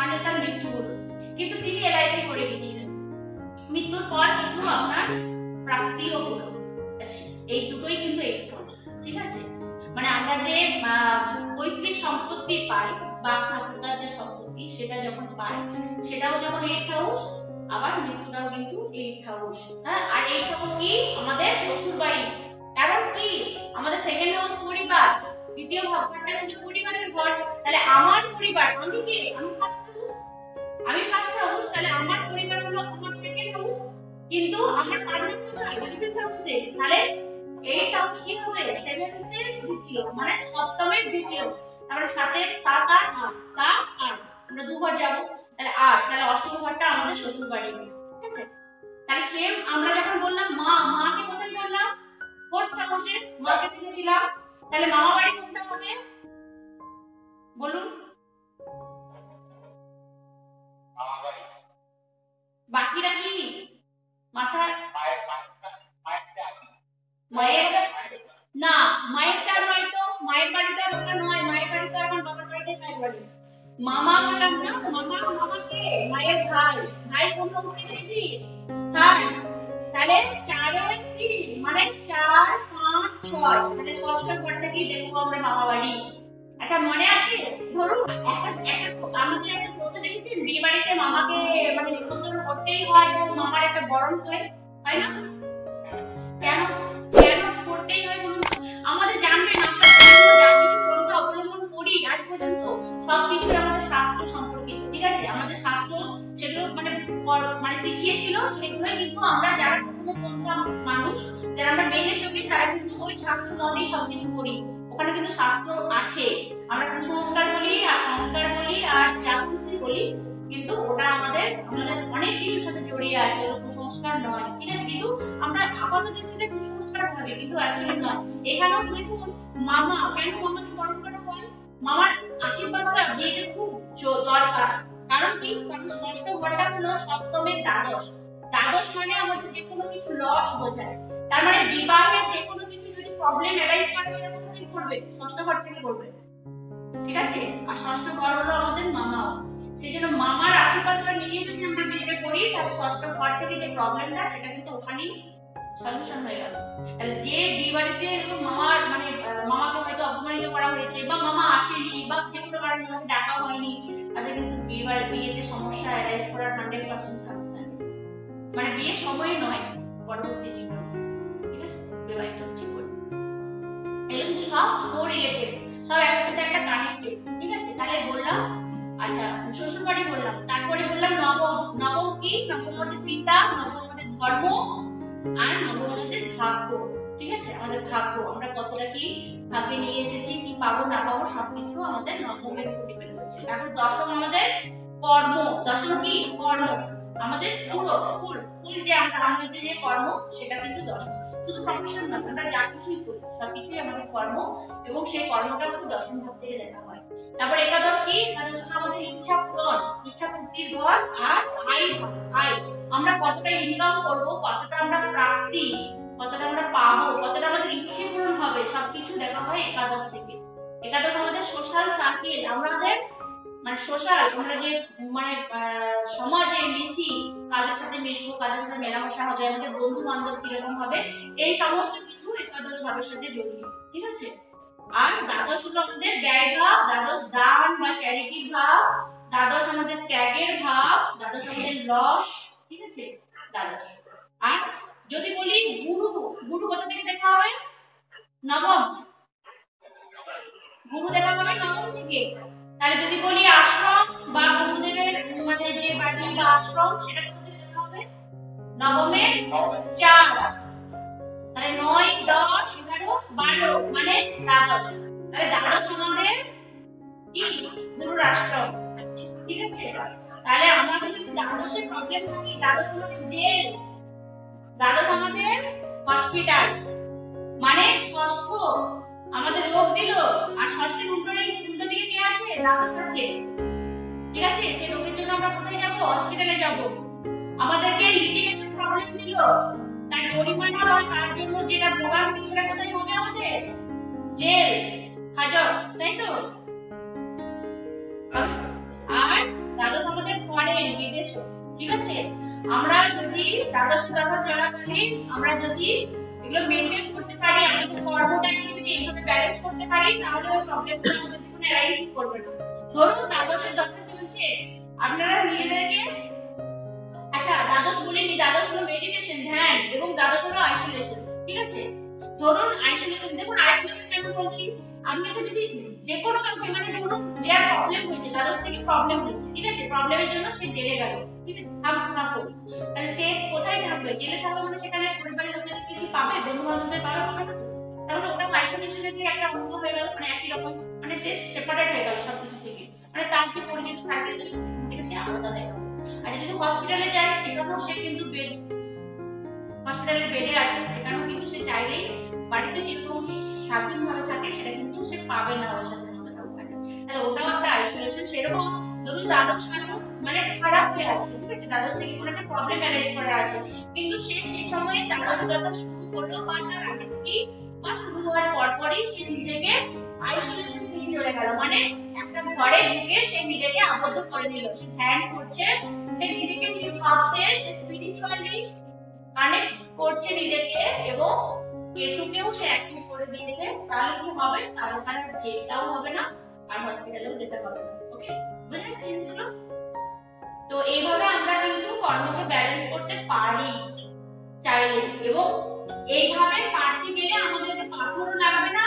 মানে তার মৃত্যু হলো, কিন্তু তিনি এলআইসি করে গেছিলেন। মৃত্যুর পর কিছু আপনার প্রাপ্তিও হলো, এই দুটোই কিন্তু এইট হাউস। ঠিক আছে, মানে আমরা যে পৈতৃক সম্পত্তি পাই বা ঠাকুরদার যে সম্পত্তি সেটা যখন পাই সেটাও যখন এইট হাউস, আবার মৃত্যুটাও কিন্তু এইট হাউস। হ্যাঁ, আর এইট হাউস কি আমাদের শ্বশুর বাড়ি, কারণ কি আমাদের সেকেন্ড হাউস পরিবার, দ্বিতীয় ঘরটা ছিল পরিবারের ঘর, তাহলে আমার পরিবার, আমি কি আমি ফার্স্ট হাউস, তাহলে আমার পরিবার হলো আমার সেকেন্ড হাউস, কিন্তু আমার পার্টনার কোথায় সেভেন্থ হাউসে, তাহলে এইট হাউস কি হবে সেভেন্থের দ্বিতীয়, মানে সপ্তমের দ্বিতীয়, তারপরে সাতের সাত আর আট, সাত আট আমরা দুবার যাব, তাহলে আট, তাহলে অষ্টম ঘরটা আমাদের শ্বশুর বাড়ি। ঠিক আছে, তাহলে সেম আমরা যখন বললাম মা, মাকে কোথায় বললাম ফোর্থ হাউসে মাকে দেখেছিলাম, তাহলে মামা বাড়ি কোনটা হবে বলুন? বাকিরা কি মাথায় মায়ের না, মায়ের চার নয় তো, মায়ের বাড়ি তো ওটা নয়, মায়ের বাড়ি তো এখন বাবার বাড়িতে মায়ের বাড়ি। মামা বললাম না, মামা, মামা কে মায়ের ভাই, ভাই কোন হাউসে গেছি থার্ড, তাহলে চারের তিন মানে 4 5 6, তাহলে ষষ্ঠ ঘরটাকেই দেখবো আমরা মামা বাড়ি। আচ্ছা মনে আছে, ধরুন আমাদের একটা প্রথা দেখেছেন, বিয়ে বাড়িতে মামাকে মানে নিমন্ত্রণ করতেই হয় এবং মামার একটা বরণ হয়, তাই না? কেন কেন করতেই হয় বলুন? আমাদের জানবেন আমরা যা কিছু পন্থা অবলম্বন করি আজ পর্যন্ত সবকিছু আমাদের শাস্ত্র সম্পর্কিত। ঠিক আছে, আমাদের শাস্ত্র সেগুলো মানে শিখিয়েছিল, সেগুলোই কিন্তু আমরা যারা পন্থা মানুষ যারা আমরা মেনে চলি তারা কিন্তু ওই শাস্ত্র মতেই সবকিছু করি। ওখানে কিন্তু শাস্ত্র আছে, আমরা কুসংস্কার বলি আর সংস্কার বলি আর যা খুশি বলি, কিন্তু ওটা আমাদের অনেক কিছুর সাথে জড়িয়ে আছে, কুসংস্কার নয়। ঠিক আছে, কিন্তু আমরা আপাতত দৃষ্টিতে কুসংস্কার ভাবে, কিন্তু অ্যাকচুয়ালি নয়। এখানেও দেখুন মামা, কেন মামাকে বরণ করা হয়? মামার আশীর্বাদটা বিয়েতে খুব দরকার। কারণ কি, কারণ ষষ্ঠ ঘরটা হলো সপ্তমের দ্বাদশ, দ্বাদশ মানে আমাদের যে কোনো কিছু লস বোঝায়, তার মানে বিবাহের যে কোনো কিছু যদি প্রবলেম অ্যারাইজ করে সেটা কোথা থেকে করবে? ষষ্ঠ ঘর থেকে করবে। ঠিক আছে, আর ষষ্ঠ ঘর হলো আমাদের মামাও, সেজন্য মামার আশীর্বাদটা নিয়ে যদি আমরা বিয়েটা করি তাহলে ষষ্ঠ ঘর থেকে যে প্রবলেমটা সেটা কিন্তু ওখানেই সলিউশন হয়ে গেল। তাহলে যে বিয়ে বাড়িতে মামার মানে মামাকে হয়তো অপমানিত করা হয়েছে বা মামা আসেনি বা যে কোনো কারণে মামাকে ডাকা হয়নি, তাদের কিন্তু বিয়েতে সমস্যা অ্যারাইজ করার 100% চান্স থাকে, মানে বিয়ের সময় নয়, পরবর্তী জীবন। ঠিক আছে, বিবাহিত জীবন এগুলো কিন্তু সব কোরিলেটেড, সব একটার সাথে একটা কানেক্টেড। ঠিক আছে, তাহলে বললাম আচ্ছা শ্বশুর বাড়ি বললাম, তারপরে বললাম নবম। নবম কি? নবম আমাদের পিতা, নবম আমাদের ধর্ম, আর নবম আমাদের ভাগ্য। ঠিক আছে, আমাদের ভাগ্য, আমরা কতটা কি ভাগ্যে নিয়ে এসেছি, কি পাবো না পাবো সবকিছু আমাদের নবমের উপর ডিপেন্ড করছে। তারপর দশম আমাদের কর্ম, দশম কি কর্ম, আমাদের পুরো ফুল ফুল যে আমাদের যে কর্ম সেটা কিন্তু দশম, শুধু প্রফেশন না, আমরা যা কিছুই করি সবকিছুই আমাদের কর্ম, এবং সেই কর্মটা কিন্তু দশম ভাব থেকে দেখা হয়। তারপর একাদশ কি? একাদশ হলো আমাদের ইচ্ছা পূরণ, ইচ্ছা পূর্তির ঘর, আর আয় ঘর, আয় আমরা কতটা ইনকাম করব, কতটা আমরা প্রাপ্তি, কতটা আমরা পাবো, কতটা আমাদের ইচ্ছে পূরণ হবে, সবকিছু দেখা হয় একাদশ থেকে। একাদশ আমাদের সোশ্যাল সার্কেল, আমাদের মানে সোশ্যাল, আমরা যে মানে সমাজে মিশি, কাদের সাথে মিশবো, কাদের সাথে মেলামেশা হবে, আমাদের বন্ধু বান্ধব কিরকম হবে, এই সমস্ত কিছু একাদশ ভাবের সাথে জড়িয়ে। ঠিক আছে, আর দ্বাদশ হলো আমাদের ব্যয় ভাব, দ্বাদশ দান বা চ্যারিটির ভাব, দ্বাদশ আমাদের ত্যাগের ভাব, দ্বাদশ আমাদের রস। ঠিক আছে, দ্বাদশ। আর যদি বলি গুরু, গুরু কোথা থেকে দেখা হয়? নবম, গুরু দেখা হবে নবম থেকে। তাহলে যদি বলি আশ্রম বা গুরুদেবের মানে যে বাড়ি বা আশ্রম সেটা কোথা থেকে দেখা হবে? নবমের 4, তাহলে 9 10 11 12 মানে দ্বাদশ, তাহলে দ্বাদশ আমাদের কি গুরুর আশ্রম। ঠিক আছে, তাহলে আমাদের যদি দ্বাদশে প্রবলেম থাকে, দ্বাদশ আমাদের জেল, দ্বাদশ আমাদের হসপিটাল, মানে ষষ্ঠ আমাদের রোগ দিল, আর ষষ্ঠের উল্টো দিকে কি আছে? দ্বাদশ আছে। ঠিক আছে, সেই রোগের জন্য আমরা কোথায় যাব? হসপিটালে যাব। আমাদেরকে লিটিগেশন প্রবলেম দিল, তার জরিমানা বা তার জন্য যেটা ভোগান্তি সেটা কোথায় হবে? আমাদের জেল, হাজত, তাই তো? আর দ্বাদশ ঠিক আছে। আমরা যদি দ্বাদশ দশা চলাকালীন আমরা যদি এগুলো মেনটেন করতে পারি, আমাদের কর্মটাকে যদি এইভাবে ব্যালেন্স করতে পারি, তাহলে ওই প্রবলেমটা আমাদের জীবনে অ্যারাইজই করবে না। ধরুন দ্বাদশের দশা চলছে, আপনারা নিজেদেরকে, আচ্ছা দ্বাদশ বলিনি, দ্বাদশ হলো মেডিটেশন, ধ্যান, এবং দ্বাদশ হলো আইসোলেশন, ঠিক আছে। ধরুন আইসোলেশন, দেখুন আইসোলেশন কেন বলছি, আপনাকে যদি যে কোনো কাউকে, মানে ধরুন যার প্রবলেম হয়েছে, দ্বাদশ থেকে প্রবলেম হয়েছে, ঠিক আছে, প্রবলেমের জন্য সে জেলে গেল, ঠিক আছে, সাপোজ, তাহলে সে কোথায় থাকবে, জেলে থাকবে, মানে সেখানে পরিবারের লোকেদের কি পাবে, বন্ধু বান্ধবদের পাবে, পাবে না তো, তাহলে ওটা আইসোলেশনের যে একটা অঙ্গ হয়ে গেল, মানে একই রকম, মানে সে সেপারেট হয়ে গেল সবকিছু থেকে, মানে তার যে পরিচিত সার্কেল ছিল সেখান থেকে সে আলাদা হয়ে গেল। আর যদি হসপিটালে যায়, সেখানেও সে কিন্তু হসপিটালের বেডে আছে, সেখানেও কিন্তু সে চাইলেই বাড়িতে যেরকম স্বাধীনভাবে থাকে সেটা কিন্তু সে পাবে না ওর স্বাধীনতাটা ওখানে, তাহলে ওটাও একটা আইসোলেশন। সেরকম ধরুন দ্বাদশ মানে খারাপ হয়ে আছে, ঠিক আছে, দ্বাদশ থেকে কোনো একটা প্রবলেম অ্যারাইজ করা আছে, কিন্তু সে সেই সময়ে দ্বাদশ দশা শুরু করলো বা তার আগে থেকেই বা শুরু হওয়ার পরপরই সে নিজেকে আইসোলেশন নিয়ে চলে গেল, মানে একটা ঘরে ঢুকে সে নিজেকে আবদ্ধ করে নিল, সে ধ্যান করছে, সে নিজেকে নিয়ে ভাবছে, সে স্পিরিচুয়ালি কানেক্ট করছে নিজেকে, এবং কেতুকেও সে অ্যাক্টিভ করে দিয়েছে, তাহলে কি হবে, তাহলে তার যেটাও হবে না আর হসপিটালেও যেতে হবে না। ওকে, বুঝা যাচ্ছে জিনিসগুলো? তো এইভাবে আমরা কিন্তু কর্মকে ব্যালেন্স করতে পারি চাইলে, এবং এইভাবে পারতে গেলে আমাদের পাথরও লাগবে না,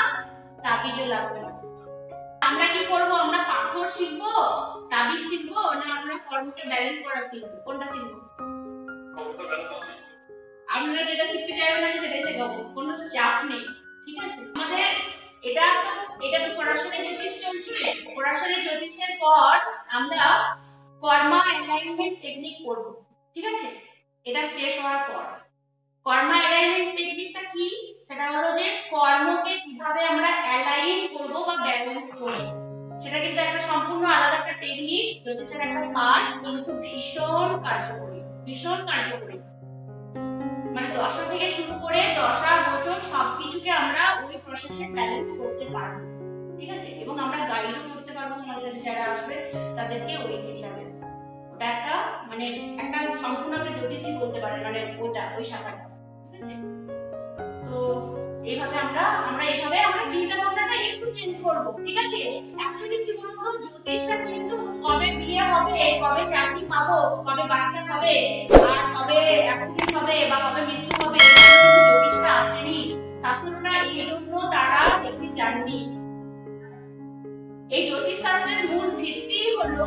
তাবিজও লাগবে না। আমরা কি করব, আমরা পাথর শিখবো, তাবিজ শিখবো, না আমরা কর্মকে ব্যালেন্স করা শিখবো, কোনটা শিখবো? আপনারা যেটা শিখতে চাইবেন আমি সেটাই শেখাবো, কোনো চাপ নেই, ঠিক আছে। আমাদের এটা তো পড়াশোনা জ্যোতিষ চলছে, পড়াশোনা জ্যোতিষের পর আমরা কর্মা অ্যালাইনমেন্ট টেকনিক করব, ঠিক আছে। এটা শেষ হওয়ার পর কর্মা অ্যালাইনমেন্ট টেকনিকটা কি, সেটা হলো যে কর্মকে কিভাবে আমরা অ্যালাইন করব বা ব্যালেন্স করব, সেটা কিন্তু একটা সম্পূর্ণ আলাদা একটা টেকনিক, জ্যোতিষের একটা পার্ট, কিন্তু ভীষণ কার্যকরী, ভীষণ কার্যকরী। মানে দশা থেকে শুরু করে দশা গোচর সবকিছুকে আমরা ওই প্রসেসে ব্যালেন্স করতে পারবো, ঠিক আছে, এবং আমরা গাইডও করতে পারবো আমাদের কাছে যারা আসবে তাদেরকে ওই হিসাবে। ওটা একটা মানে একটা সম্পূর্ণ একটা জ্যোতিষী বলতে পারেন, মানে ওটা ওই শাখাটা, ঠিক আছে। তো এইভাবে আমরা এইভাবে আমরা চিন্তা ভাবনাটা একটু চেঞ্জ করব, ঠিক আছে। অ্যাকচুয়ালি কি বলতো, জ্যোতিষটা কিন্তু কবে বিয়ে হবে, কবে চাকরি পাবো, কবে বাচ্চা হবে, আর কবে অ্যাক্সিডেন্ট হবে বা কবে মৃত্যু হবে, জ্যোতিষটা আসেনি, শাস্ত্রটা এই জন্য তারা দেখে যাননি। এই জ্যোতিষ শাস্ত্রের মূল ভিত্তি হলো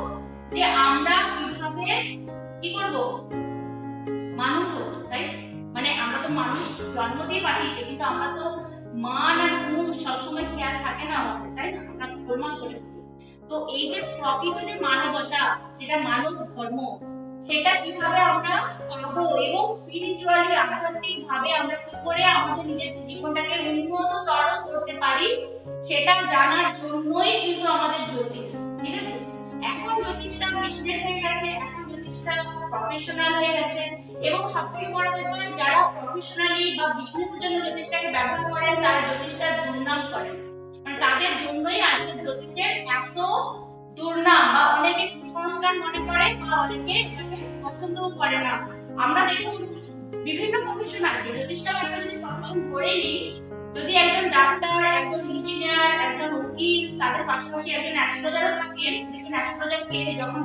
যে আমরা কিভাবে কি করব, মানুষ হব, তাই, মানে আমরা তো মানুষ জন্ম দিয়ে পাঠিয়েছে, কিন্তু আমরা তো মান আর গুণ সবসময় খেয়াল থাকে না আমাদের, তাই না, আমরা গোলমাল করে ফেলি। তো এই যে প্রকৃত যে মানবতা, যেটা মানব ধর্ম, সেটা কিভাবে আমরা পাবো, এবং স্পিরিচুয়ালি আধ্যাত্মিক ভাবে আমরা কি করে আমাদের নিজের জীবনটাকে উন্নততর করতে পারি, সেটা জানার জন্যই কিন্তু আমাদের জ্যোতিষ, ঠিক আছে। এখন জ্যোতিষটা বিজনেস হয়ে গেছে, এখন জ্যোতিষটা প্রফেশনাল হয়ে গেছে, এবং সবথেকে বড় ব্যাপার, যারা প্রফেশনালি বা বিজনেসের জন্য জ্যোতিষটাকে ব্যবহার করেন তারা জ্যোতিষটার দুর্নাম করেন, মানে তাদের জন্যই আজকে জ্যোতিষের এত দুর্নাম, বা অনেকে কুসংস্কার মনে করে, বা অনেকে এটাকে পছন্দও করে না। আমরা দেখুন বিভিন্ন প্রফেশন আছে, জ্যোতিষটাও একটা যদি প্রফেশন করে নিই, যদি একজন ডাক্তার, একজন ইঞ্জিনিয়ার, একজন উকিল, তাদের পাশাপাশি একজন অ্যাস্ট্রোলজারও থাকেন, দেখুন অ্যাস্ট্রোলজারকে যখন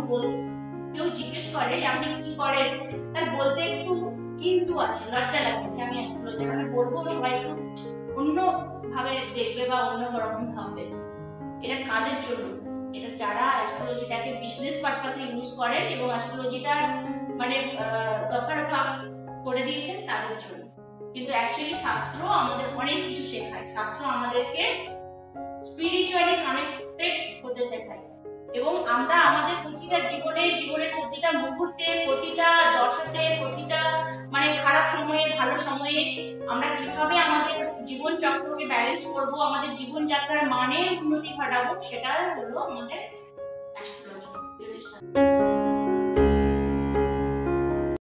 কেউ জিজ্ঞেস করে যে আপনি কি করেন, তার বলতে একটু কিন্তু আছে, লজ্জা লাগে যে আমি অ্যাস্ট্রোলজার, মানে বলবো সবাই একটু অন্য ভাবে দেখবে বা অন্য রকম ভাববে। এটা কাদের জন্য, এটা যারা অ্যাস্ট্রোলজিটাকে বিজনেস পারপাসে ইউজ করেন এবং অ্যাস্ট্রোলজিটা মানে দরকার করে দিয়েছেন তাদের জন্য। কিন্তু অ্যাকচুয়ালি শাস্ত্র আমাদের অনেক কিছু শেখায়, শাস্ত্র আমাদেরকে স্পিরিচুয়ালি কানেক্টেড হতে শেখায়, এবং আমরা আমাদের প্রতিটা জীবনের প্রতিটা মুহূর্তে, প্রতিটা দশাতে, প্রতিটা মানে খারাপ সময়ে ভালো সময়ে আমরা কিভাবে আমাদের জীবন চক্রকে ব্যালেন্স করব, আমাদের জীবনযাত্রার মানের উন্নতি ঘটাবো, সেটা হলো আমাদের অ্যাস্ট্রোলজি।